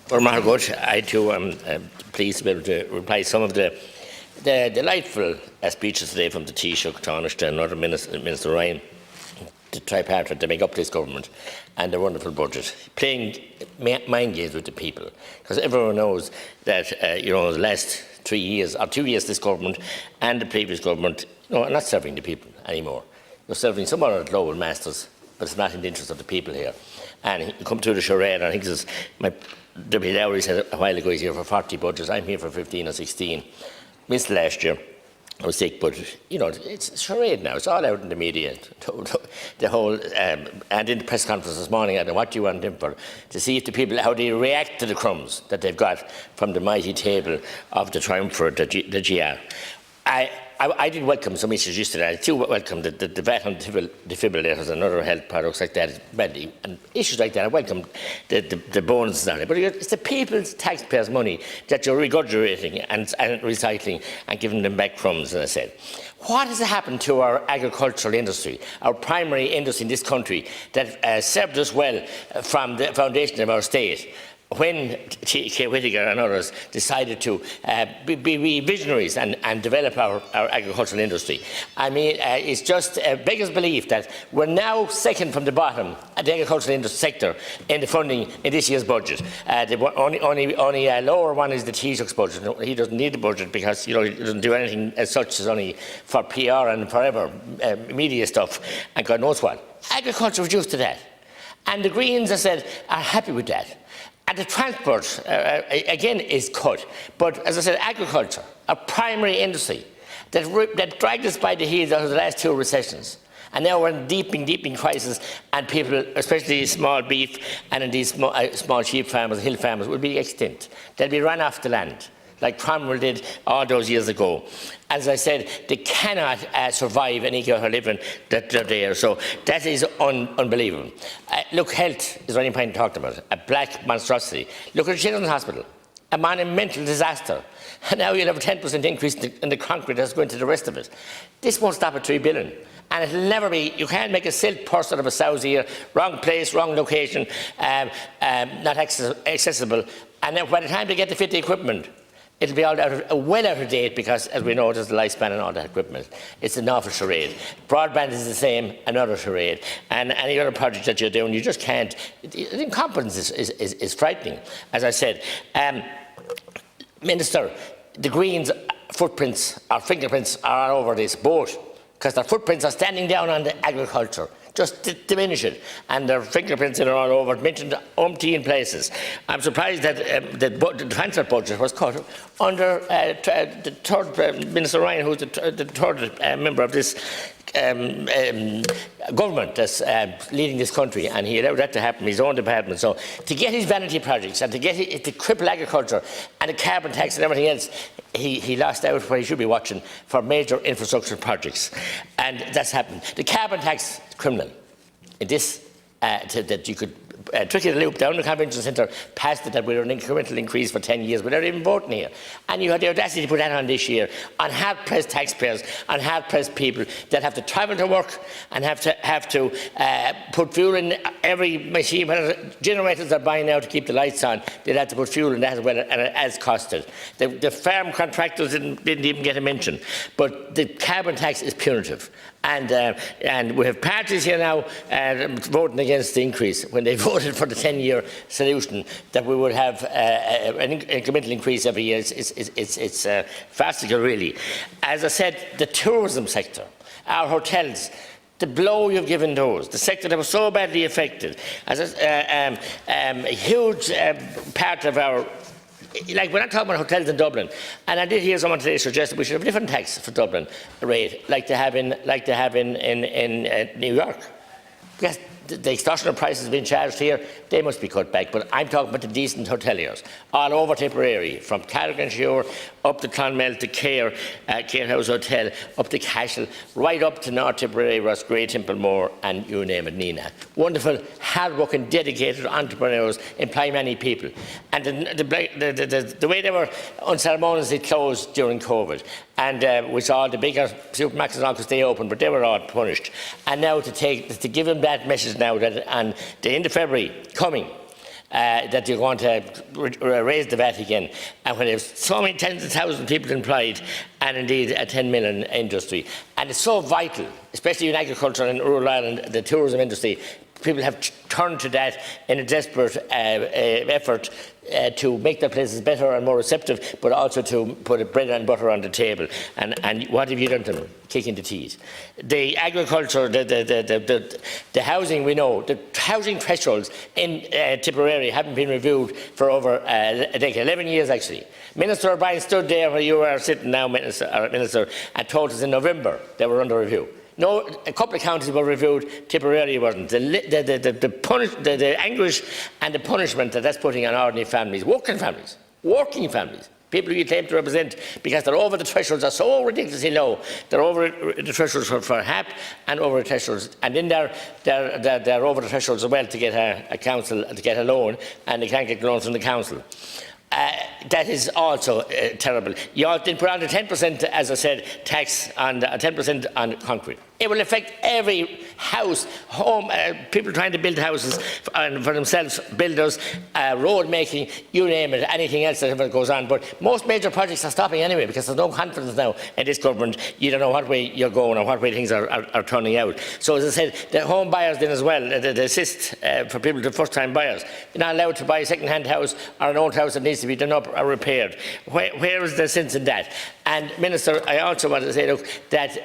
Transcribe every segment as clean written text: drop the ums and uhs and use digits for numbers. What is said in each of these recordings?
Well, Margaret, I too am pleased to be able to reply some of the delightful speeches today from the Taoiseach, Taoiseach and other Minister Ryan, the tripartite to make up this government and the wonderful budget, playing mind games with the people. Because everyone knows that the last 3 years, or 2 years, this government and the previous government are not serving the people anymore. You're serving some other global masters, but it's not in the interest of the people here. And you come to the charade, and I think this is my Deputy Lowry said a while ago he's here for 40 budgets. I'm here for 15 or 16. Missed last year. I was sick, but it's a charade now. It's all out in the media. The whole and in the press conference this morning, I don't know what you want them for, to see if the people how they react to the crumbs that they've got from the mighty table of the triumvirate, the GR. I did welcome some issues yesterday. I do welcome the VAT on defibrillators and other health products like that, badly, and issues like that. I welcome the bonuses on it. But it's the people's taxpayers' money that you're regurgitating and recycling and giving them back crumbs, as I said. What has happened to our agricultural industry, our primary industry in this country that served us well from the foundation of our state? When K. Whittaker and others decided to be visionaries and develop our agricultural industry. I mean, it's just beggars belief that we're now second from the bottom at the agricultural industry sector in the funding in this year's budget. The only lower one is the Taoiseach's budget. He doesn't need the budget because he doesn't do anything as such as only for PR and forever media stuff and God knows what. Agriculture reduced to that. And the Greens, I said, are happy with that. And the transport, again, is cut. But as I said, agriculture, a primary industry that dragged us by the heels out of the last 2 recessions. And now we're in deepening crisis, and people, especially small beef and indeed small sheep farmers, hill farmers, will be extinct. They'll be run off the land, like Cromwell did all those years ago. As I said, they cannot survive and eke out a living that they're there. So that is unbelievable. Look, health is only point talked about. A black monstrosity. Look at the Children's Hospital. A monumental disaster. And now you'll have a 10% increase in the concrete that's going to the rest of it. This won't stop at 3 billion. And it'll never be, you can't make a silk purse out of a sow's ear. Wrong place, wrong location, not accessible. And then by the time they get to fit the equipment, it'll be well out of date because, as we know, there's the lifespan and all that equipment. It's an awful charade. Broadband is the same, another charade. And any other project that you're doing, you just can't. The incompetence is frightening. As I said, Minister, the Greens' footprints, or fingerprints, are all over this boat because their footprints are standing down on the agriculture. Just diminish it, and their fingerprints are all over, mentioned umpteen places. I'm surprised that the transport budget was cut under the third Minister Ryan, who's the third member of this government that's leading this country, and he allowed that to happen in his own department. So to get his vanity projects and to get it to cripple agriculture and the carbon tax and everything else, he lost out where he should be watching for major infrastructure projects, and that's happened. The carbon tax criminal. In this, that you could tricky the loop down the convention centre, passed it that we were an incremental increase for 10 years without even voting here. And you had the audacity to put that on this year on hard-pressed taxpayers, on hard-pressed people that have to travel to work and have to put fuel in every machine. When generators are buying now to keep the lights on, they'd have to put fuel in that as well, and it has costed. The farm contractors didn't even get a mention. But the carbon tax is punitive. And we have parties here now voting against the increase when they voted for the 10-year solution that we would have an incremental increase every year. It's farcical, really. As I said, the tourism sector, our hotels, the blow you've given those, the sector that was so badly affected, as a huge part of our. Like, we're not talking about hotels in Dublin, and I did hear someone today suggest that we should have a different tax for Dublin rate, like they have in New York. Because the extortionate prices being charged here, they must be cut back. But I'm talking about the decent hoteliers all over Tipperary, from Carrigan-Shore up to Clonmel to Care House Hotel, up to Cashel, right up to North Tipperary, Roscrea, Templemore, and you name it, Nina. Wonderful, hard-working, dedicated entrepreneurs employ many people. And the way they were unceremoniously closed during COVID, and we saw the bigger supermarkets and all could stay open, but they were all punished. And now to give them that message now that on the end of February coming, that you're going to raise the VAT again, and when there's so many tens of thousands of people employed, and indeed a 10 million industry, and it's so vital, especially in agriculture and rural Ireland, the tourism industry. People have turned to that in a desperate effort to make their places better and more receptive, but also to put bread and butter on the table. And what have you done to them? Kicking the teeth. The agriculture, the housing, we know, the housing thresholds in Tipperary haven't been reviewed for over a decade, 11 years actually. Minister O'Brien stood there where you are sitting now, Minister, and told us in November they were under review. No, a couple of counties were reviewed, Tipperary wasn't. The anguish and the punishment that that's putting on ordinary families, working families, people who you claim to represent, because they're over the thresholds are so ridiculously low. They're over the thresholds for HAP and over the thresholds, and then they're over the thresholds as well to get a council, to get a loan, and they can't get loans from the council. That is also terrible. You did put on the 10%, as I said, tax on 10% on concrete. It will affect every house, home, people trying to build houses for themselves, builders, road making, you name it, anything else that ever goes on. But most major projects are stopping anyway because there's no confidence now in this government. You don't know what way you're going or what way things are turning out. So as I said, the home buyers then as well, the assist for people, the first-time buyers, you're not allowed to buy a second-hand house or an old house that needs to be done up or repaired. Where is the sense in that? And Minister, I also want to say, look, that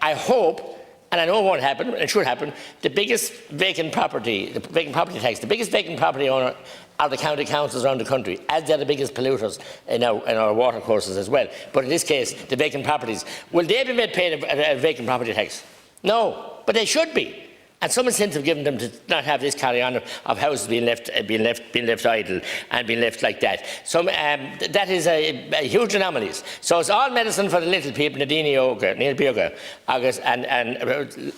I hope, and I know it won't happen, it should happen, the biggest vacant property, the vacant property tax, the biggest vacant property owner are the county councils around the country, as they're the biggest polluters in our water courses as well. But in this case, the vacant properties, will they be made pay a vacant property tax? No, but they should be. And some incentive given them to not have this carry-on of houses being left idle and being left like that. So that is a huge anomaly. So it's all medicine for the little people, and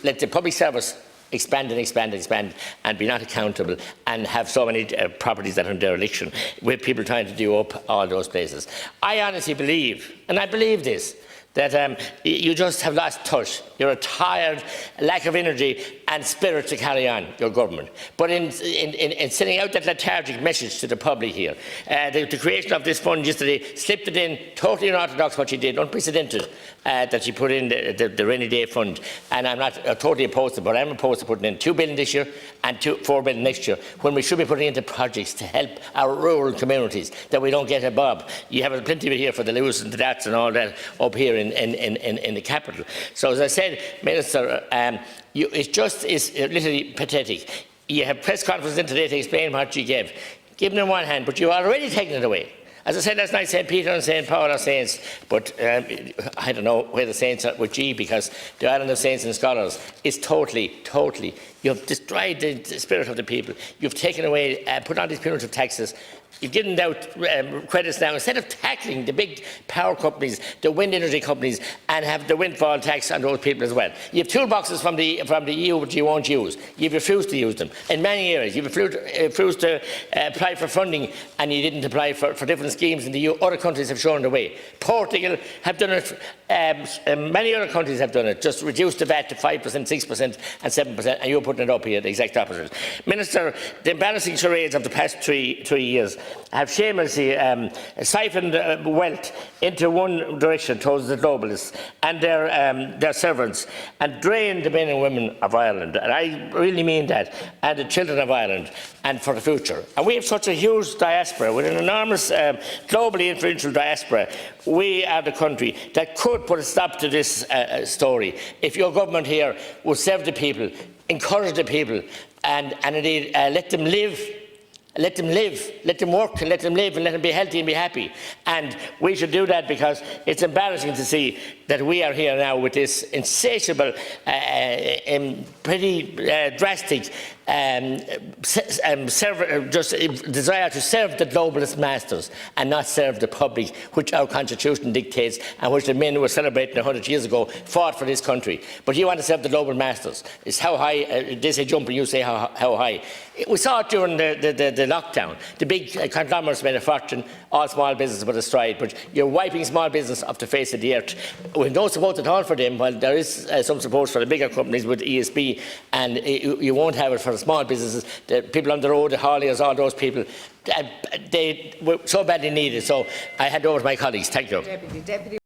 let the public service expand and be not accountable and have so many properties that are in dereliction with people trying to do up all those places. I honestly believe, and I believe this, that you just have lost touch. You're a tired, lack of energy and spirit to carry on your government. But in sending out that lethargic message to the public here, the creation of this fund yesterday slipped it in, totally unorthodox what she did, unprecedented, that she put in the rainy day fund. And I'm not totally opposed to it, but I'm opposed to putting in 2 billion this year and 4 billion next year, when we should be putting into projects to help our rural communities, that we don't get a bob. You have plenty of it here for the Lewis and the Dats and all that up here in the capital. So as I said, Minister, it just is literally pathetic. You have press conferences today to explain what you gave. Given in one hand, but you've already taken it away. As I said last night, St. Peter and St. Paul are saints, but I don't know where the saints are with G, because the island of saints and scholars is totally, you have destroyed the spirit of the people. You've taken away, put on these punitive taxes. You've given out credits now, instead of tackling the big power companies, the wind energy companies, and have the windfall tax on those people as well. You have toolboxes from the EU which you won't use. You've refused to use them in many areas. You've refused to apply for funding, and you didn't apply for different schemes in the EU. Other countries have shown the way. Portugal have done it. Many other countries have done it. Just reduced the VAT to 5%, 6% and 7%, and you're putting it up here, the exact opposite. Minister, the embarrassing charades of the past three years have shamelessly siphoned wealth into one direction towards the globalists and their servants, and drained the men and women of Ireland, and I really mean that, and the children of Ireland, and for the future. And we have such a huge diaspora, with an enormous globally influential diaspora. We are the country that could put a stop to this story if your government here would serve the people, encourage the people, and indeed let them live. Let them live, let them work, and let them live, and let them be healthy and be happy. And we should do that, because it's embarrassing to see that we are here now with this insatiable, pretty drastic desire to serve the globalist masters and not serve the public, which our constitution dictates, and which the men who were celebrating 100 years ago fought for this country. But you want to serve the global masters. It's how high, they say jump and you say how high. We saw it during the lockdown. The big conglomerates made a fortune, all small businesses but a stride. But you're wiping small business off the face of the earth. We've no support at all for them, while there is some support for the bigger companies with ESB, and you won't have it for the small businesses. The people on the road, the hauliers, all those people, they so badly need it. So I hand over to my colleagues. Thank you. Deputy.